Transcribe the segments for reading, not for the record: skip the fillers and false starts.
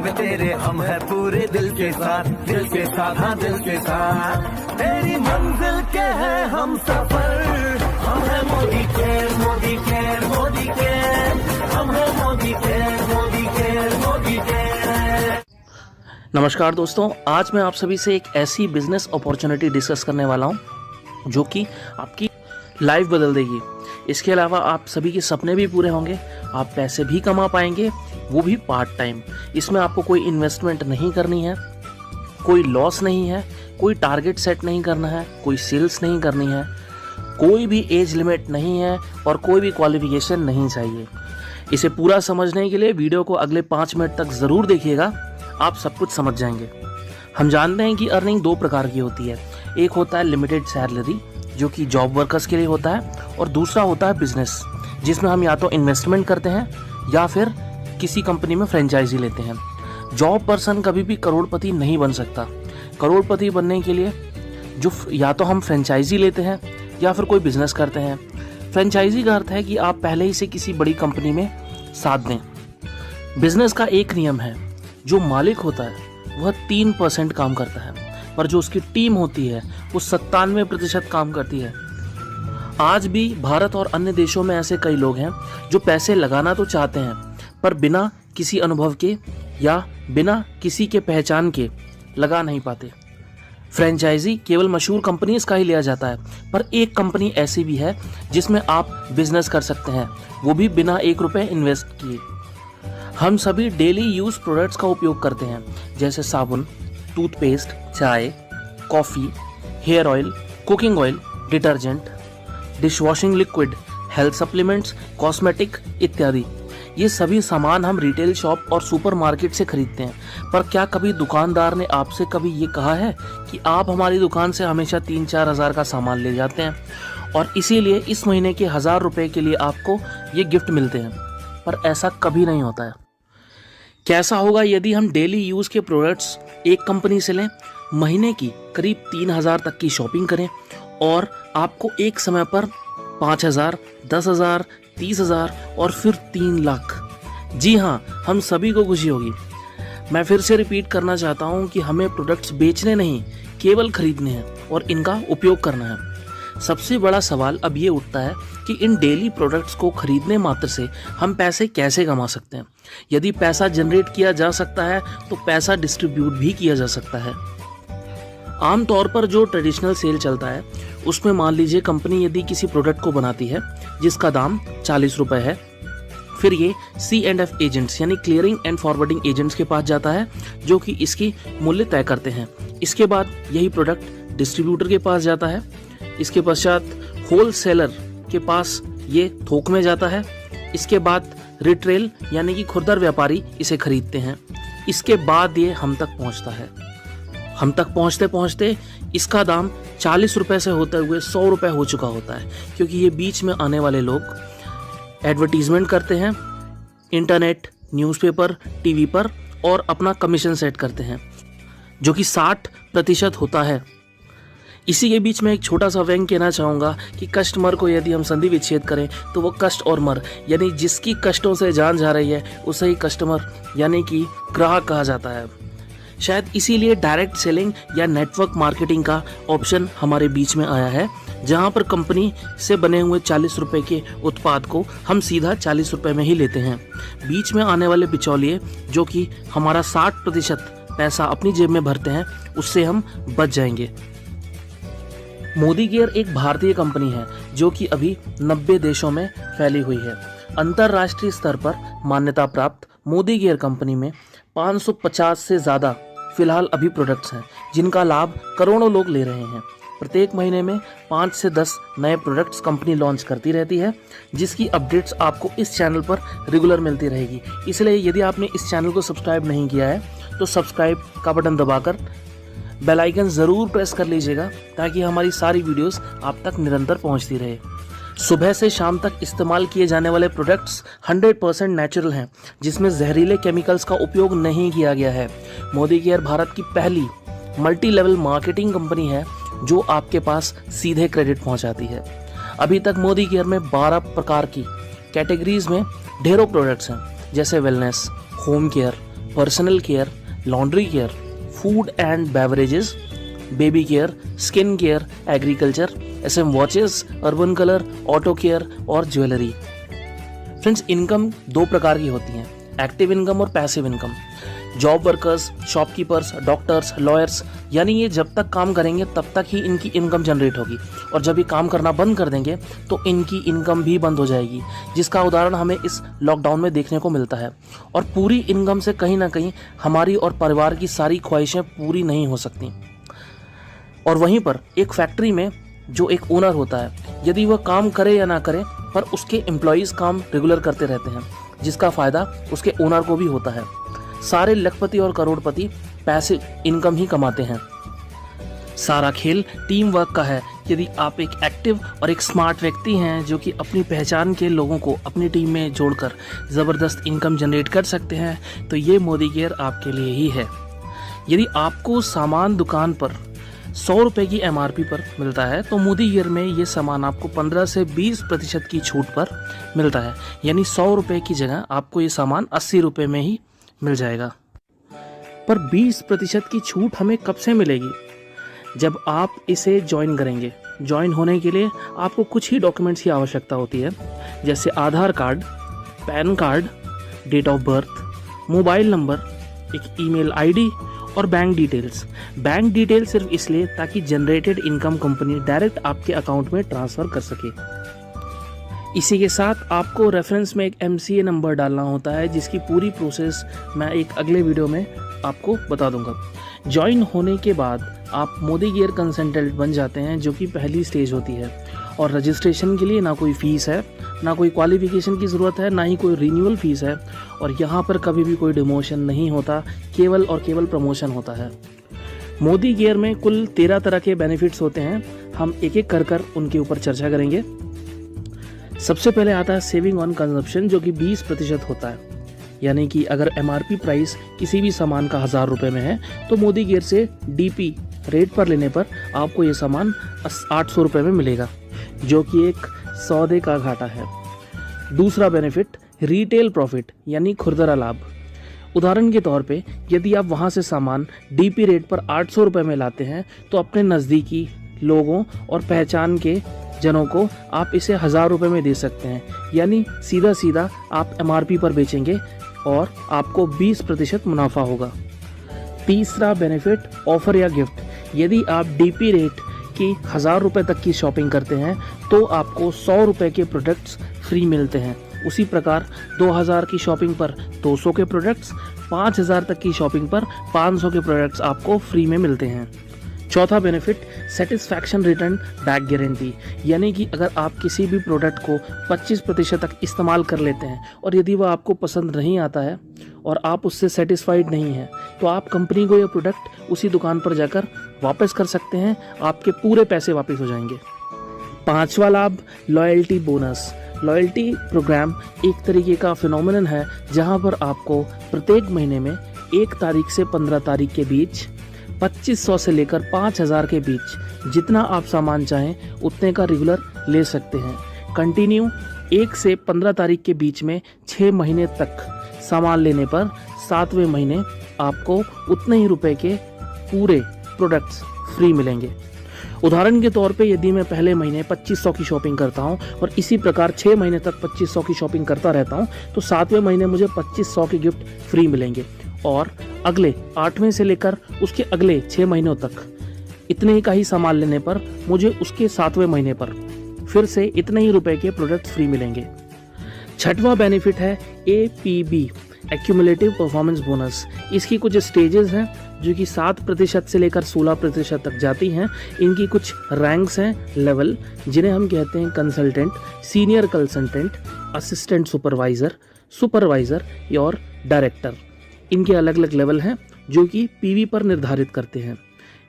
में तेरे हम है पूरे दिल के साथ, दिल के साथ, हाँ दिल के साथ। तेरी मंजिल के है हम सफर, हम है Modi care, Modi care, Modi care, हम है Modi care, Modi care, Modi care. नमस्कार दोस्तों, आज मैं आप सभी से एक ऐसी बिजनेस अपॉर्चुनिटी डिस्कस करने वाला हूं जो कि आपकी लाइफ बदल देगी। इसके अलावा आप सभी के सपने भी पूरे होंगे, आप पैसे भी कमा पाएंगे, वो भी पार्ट टाइम। इसमें आपको कोई इन्वेस्टमेंट नहीं करनी है, कोई लॉस नहीं है, कोई टारगेट सेट नहीं करना है, कोई सेल्स नहीं करनी है, कोई भी एज लिमिट नहीं है और कोई भी क्वालिफिकेशन नहीं चाहिए। इसे पूरा समझने के लिए वीडियो को अगले 5 मिनट तक ज़रूर देखिएगा, आप सब कुछ समझ जाएंगे। हम जानते हैं कि अर्निंग 2 प्रकार की होती है। एक होता है लिमिटेड सैलरी जो कि जॉब वर्कर्स के लिए होता है, और दूसरा होता है बिजनेस जिसमें हम या तो इन्वेस्टमेंट करते हैं या फिर किसी कंपनी में फ्रेंचाइजी लेते हैं। जॉब पर्सन कभी भी करोड़पति नहीं बन सकता। करोड़पति बनने के लिए जो या तो हम फ्रेंचाइजी लेते हैं या फिर कोई बिजनेस करते हैं। फ्रेंचाइजी का अर्थ है कि आप पहले ही से किसी बड़ी कंपनी में साथ दें। बिजनेस का एक नियम है, जो मालिक होता है वह 3% काम करता है, पर जो उसकी टीम होती है वो 97% काम करती है। आज भी भारत और अन्य देशों में ऐसे कई लोग हैं जो पैसे लगाना तो चाहते हैं, पर बिना किसी अनुभव के या बिना किसी के पहचान के लगा नहीं पाते। फ्रेंचाइजी केवल मशहूर कंपनीज का ही लिया जाता है, पर एक कंपनी ऐसी भी है जिसमें आप बिजनेस कर सकते हैं, वो भी बिना 1 रुपये इन्वेस्ट किए। हम सभी डेली यूज प्रोडक्ट्स का उपयोग करते हैं, जैसे साबुन, टूथपेस्ट, चाय, coffee, hair oil, cooking oil, detergent, dishwashing liquid, health supplements, cosmetic इत्यादि। ये सभी सामान हम रिटेल शॉप और सुपरमार्केट से खरीदते हैं, पर क्या कभी दुकानदार ने आपसे कभी ये कहा है कि आप हमारी दुकान से हमेशा 3-4 हज़ार का सामान ले जाते हैं और इसीलिए इस महीने के 1000 रुपये के लिए आपको ये गिफ्ट मिलते हैं? पर ऐसा कभी नहीं होता है। कैसा होगा यदि हम डेली यूज़ के प्रोडक्ट्स एक कंपनी से लें, महीने की करीब 3000 तक की शॉपिंग करें और आपको एक समय पर 5000, 10,000, 30,000 और फिर 3 लाख। जी हाँ, हम सभी को खुशी होगी। मैं फिर से रिपीट करना चाहता हूँ कि हमें प्रोडक्ट्स बेचने नहीं, केवल खरीदने हैं और इनका उपयोग करना है। सबसे बड़ा सवाल अब ये उठता है कि इन डेली प्रोडक्ट्स को खरीदने मात्र से हम पैसे कैसे कमा सकते हैं। यदि पैसा जनरेट किया जा सकता है तो पैसा डिस्ट्रीब्यूट भी किया जा सकता है। आमतौर पर जो ट्रेडिशनल सेल चलता है उसमें मान लीजिए कंपनी यदि किसी प्रोडक्ट को बनाती है जिसका दाम 40 रुपये है, फिर ये C&F एजेंट्स यानी क्लियरिंग एंड फॉरवर्डिंग एजेंट्स के पास जाता है जो कि इसकी मूल्य तय करते हैं। इसके बाद यही प्रोडक्ट डिस्ट्रीब्यूटर के पास जाता है। इसके पश्चात होल सेलर के पास ये थोक में जाता है। इसके बाद रिटेल यानी कि खुदरा व्यापारी इसे खरीदते हैं। इसके बाद ये हम तक पहुंचता है। हम तक पहुंचते पहुंचते इसका दाम 40 रुपये से होते हुए 100 रुपये हो चुका होता है, क्योंकि ये बीच में आने वाले लोग एडवर्टीजमेंट करते हैं इंटरनेट, न्यूज़पेपर, टीवी पर और अपना कमीशन सेट करते हैं जो कि 60% होता है। इसी के बीच में एक छोटा सा व्यंग कहना चाहूँगा कि कस्टमर को यदि हम संधि विच्छेद करें तो वो कष्ट और मर यानी जिसकी कष्टों से जान जा रही है उसे ही कस्टमर यानी कि ग्राहक कहा जाता है। शायद इसीलिए डायरेक्ट सेलिंग या नेटवर्क मार्केटिंग का ऑप्शन हमारे बीच में आया है, जहां पर कंपनी से बने हुए 40 रुपये के उत्पाद को हम सीधा 40 रुपये में ही लेते हैं। बीच में आने वाले बिचौलिए जो कि हमारा 60% पैसा अपनी जेब में भरते हैं, उससे हम बच जाएंगे। मोदी केयर एक भारतीय कंपनी है जो कि अभी 90 देशों में फैली हुई है। अंतर्राष्ट्रीय स्तर पर मान्यता प्राप्त मोदी केयर कंपनी में 550 से ज़्यादा फिलहाल अभी प्रोडक्ट्स हैं जिनका लाभ करोड़ों लोग ले रहे हैं। प्रत्येक महीने में 5 से 10 नए प्रोडक्ट्स कंपनी लॉन्च करती रहती है, जिसकी अपडेट्स आपको इस चैनल पर रेगुलर मिलती रहेगी। इसलिए यदि आपने इस चैनल को सब्सक्राइब नहीं किया है तो सब्सक्राइब का बटन दबाकर बेल आइकन ज़रूर प्रेस कर लीजिएगा ताकि हमारी सारी वीडियोस आप तक निरंतर पहुंचती रहे। सुबह से शाम तक इस्तेमाल किए जाने वाले प्रोडक्ट्स 100% नेचुरल हैं, जिसमें जहरीले केमिकल्स का उपयोग नहीं किया गया है। मोदी केयर भारत की पहली मल्टी लेवल मार्केटिंग कंपनी है जो आपके पास सीधे क्रेडिट पहुंचाती है। अभी तक मोदी केयर में 12 प्रकार की कैटेगरीज में ढेरों प्रोडक्ट्स हैं, जैसे wellness, home care, personal care, laundry care, food and beverages, baby care, skin care, agriculture, SM watches, urban colour, auto care और ज्वेलरी। फ्रेंड्स, इनकम दो प्रकार की होती हैं, एक्टिव इनकम और passive income. Job workers, shopkeepers, doctors, lawyers, यानी ये जब तक काम करेंगे तब तक ही इनकी इनकम जनरेट होगी, और जब ये काम करना बंद कर देंगे तो इनकी इनकम भी बंद हो जाएगी, जिसका उदाहरण हमें इस लॉकडाउन में देखने को मिलता है। और पूरी इनकम से कहीं ना कहीं हमारी और परिवार की सारी ख्वाहिशें पूरी नहीं हो सकती। और वहीं पर एक फैक्ट्री में जो एक ओनर होता है, यदि वह काम करे या ना करे, पर उसके एम्प्लॉयज़ काम रेगुलर करते रहते हैं, जिसका फ़ायदा उसके ओनर को भी होता है। सारे लखपति और करोड़पति पैसे इनकम ही कमाते हैं। सारा खेल टीम वर्क का है। यदि आप एक एक्टिव और एक स्मार्ट व्यक्ति हैं जो कि अपनी पहचान के लोगों को अपनी टीम में जोड़कर ज़बरदस्त इनकम जनरेट कर सकते हैं, तो ये मोदी केयर आपके लिए ही है। यदि आपको सामान दुकान पर 100 रुपये की MRP पर मिलता है, तो मोदी केयर में ये सामान आपको 15 से 20% की छूट पर मिलता है। यानी 100 रुपये की जगह आपको ये सामान 80 रुपये में ही मिल जाएगा। पर 20% की छूट हमें कब से मिलेगी? जब आप इसे ज्वाइन करेंगे। ज्वाइन होने के लिए आपको कुछ ही डॉक्यूमेंट्स की आवश्यकता होती है, जैसे Aadhaar card, PAN card, date of birth, mobile number, एक ईमेल ID और बैंक डिटेल्स। बैंक डिटेल सिर्फ इसलिए ताकि जनरेटेड इनकम कंपनी डायरेक्ट आपके अकाउंट में ट्रांसफ़र कर सके। इसी के साथ आपको रेफरेंस में एक MCA नंबर डालना होता है, जिसकी पूरी प्रोसेस मैं एक अगले वीडियो में आपको बता दूंगा। ज्वाइन होने के बाद आप मोदी केयर कंसल्टेंट बन जाते हैं, जो कि पहली स्टेज होती है। और रजिस्ट्रेशन के लिए ना कोई फ़ीस है, ना कोई क्वालिफ़िकेशन की ज़रूरत है, ना ही कोई रिन्यूअल फ़ीस है। और यहाँ पर कभी भी कोई डिमोशन नहीं होता, केवल और केवल प्रमोशन होता है। मोदी केयर में कुल 13 तरह के बेनिफिट्स होते हैं। हम एक एक कर उनके ऊपर चर्चा करेंगे। सबसे पहले आता है सेविंग ऑन कंजप्शन, जो कि 20% होता है। यानी कि अगर MRP प्राइस किसी भी सामान का 1000 रुपये में है, तो मोदी केयर से DP रेट पर लेने पर आपको ये सामान 800 रुपये में मिलेगा, जो कि एक सौदे का घाटा है। दूसरा बेनिफिट रिटेल प्रॉफिट, यानी खुरदरा लाभ। उदाहरण के तौर पे यदि आप वहाँ से सामान DP रेट पर 800 रुपये में लाते हैं, तो अपने नज़दीकी लोगों और पहचान के जनों को आप इसे 1000 रुपये में दे सकते हैं। यानी सीधा सीधा आप MRP पर बेचेंगे और आपको 20% मुनाफा होगा। तीसरा बेनिफिट ऑफर या गिफ्ट। यदि आप DP रेट की 1000 रुपये तक की शॉपिंग करते हैं, तो आपको 100 रुपये के प्रोडक्ट्स फ्री मिलते हैं। उसी प्रकार 2000 की शॉपिंग पर 200 के प्रोडक्ट्स, 5000 तक की शॉपिंग पर 500 के प्रोडक्ट्स आपको फ्री में मिलते हैं। चौथा benefit satisfaction return back guarantee, यानी कि अगर आप किसी भी प्रोडक्ट को 25% तक इस्तेमाल कर लेते हैं और यदि वह आपको पसंद नहीं आता है और आप उससे सेटिस्फाइड नहीं हैं, तो आप कंपनी को यह प्रोडक्ट उसी दुकान पर जाकर वापस कर सकते हैं। आपके पूरे पैसे वापस हो जाएंगे। पांचवा लाभ लॉयल्टी बोनस। लॉयल्टी प्रोग्राम एक तरीके का फिनोमिनन है, जहां पर आपको प्रत्येक महीने में 1 तारीख से 15 तारीख के बीच 2500 से लेकर 5000 के बीच जितना आप सामान चाहें उतने का रेगुलर ले सकते हैं। कंटिन्यू 1 से 15 तारीख के बीच में 6 महीने तक सामान लेने पर 7वें महीने आपको उतने ही रुपए के पूरे प्रोडक्ट्स फ्री मिलेंगे। उदाहरण के तौर पे यदि मैं पहले महीने 2500 की शॉपिंग करता हूं और इसी प्रकार 6 महीने तक 2500 की शॉपिंग करता रहता हूं, तो 7वें महीने मुझे 2500 के गिफ्ट फ्री मिलेंगे। और अगले 8वें से लेकर उसके अगले 6 महीनों तक इतने ही का ही सामान लेने पर मुझे उसके 7वें महीने पर फिर से इतने ही रुपए के प्रोडक्ट फ्री मिलेंगे। छठवां बेनिफिट है APB, एक्यूमुलेटिव परफॉर्मेंस बोनस। इसकी कुछ स्टेजेस हैं जो कि 7% से लेकर 16% तक जाती हैं। इनकी कुछ रैंक्स हैं, लेवल, जिन्हें हम कहते हैं consultant, senior consultant, assistant supervisor, supervisor और डायरेक्टर। इनके अलग अलग लेवल हैं जो कि PV पर निर्धारित करते हैं।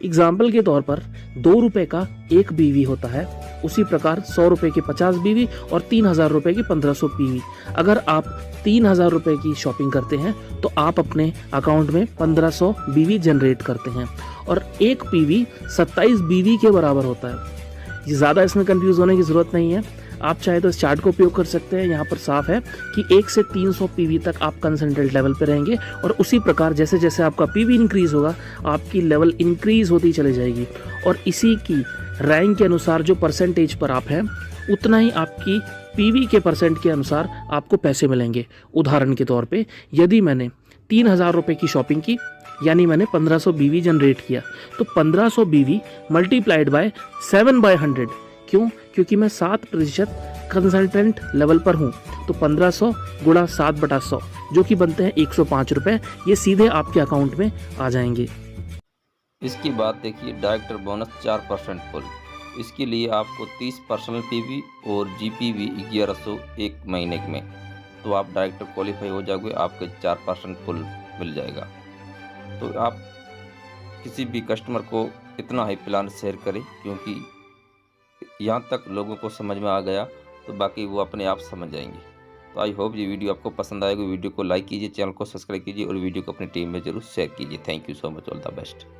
एग्जाम्पल के तौर पर 2 रुपये का 1 BV होता है, उसी प्रकार 100 रुपये के 50 BV और 3000 रुपये की 1500 PV। अगर आप 3000 रुपये की शॉपिंग करते हैं तो आप अपने अकाउंट में 1500 BV जनरेट करते हैं और 1 PV 27 BV के बराबर होता है। ज़्यादा इसमें कंफ्यूज होने की ज़रूरत नहीं है। आप चाहे तो इस चार्ट को उपयोग कर सकते हैं। यहाँ पर साफ है कि 1 से 300 पीवी तक आप कंसंट्रेट लेवल पे रहेंगे और उसी प्रकार जैसे जैसे आपका पीवी इंक्रीज होगा आपकी लेवल इंक्रीज होती चली जाएगी और इसी की रैंक के अनुसार जो परसेंटेज पर आप हैं उतना ही आपकी पीवी के परसेंट के अनुसार आपको पैसे मिलेंगे। उदाहरण के तौर पे यदि मैंने 3000 रुपये की शॉपिंग की यानी मैंने 1500 बीवी जनरेट किया तो 1500 बीवी मल्टीप्लाइड बाय 7/100। क्यों? क्योंकि मैं 7% कंसल्टेंट लेवल पर हूँ तो 1500 गुणा 7/100 जो कि बनते हैं 105 रुपये, ये सीधे आपके अकाउंट में आ जाएंगे। इसकी बात देखिए, डायरेक्टर बोनस 4% फुल। इसके लिए आपको 30 पर्सनल पीवी और जीपीवी 1100 एक महीने में, तो आप डायरेक्टर क्वालिफाई हो जाओगे, आपके 4% फुल मिल जाएगा। तो आप किसी भी कस्टमर को इतना हाई प्लान शेयर करें, क्योंकि यहाँ तक लोगों को समझ में आ गया तो बाकी वो अपने आप समझ जाएंगे। तो आई होप ये वीडियो आपको पसंद आएगा। वीडियो को लाइक कीजिए, चैनल को सब्सक्राइब कीजिए और वीडियो को अपनी टीम में जरूर शेयर कीजिए। Thank you so much, all the best.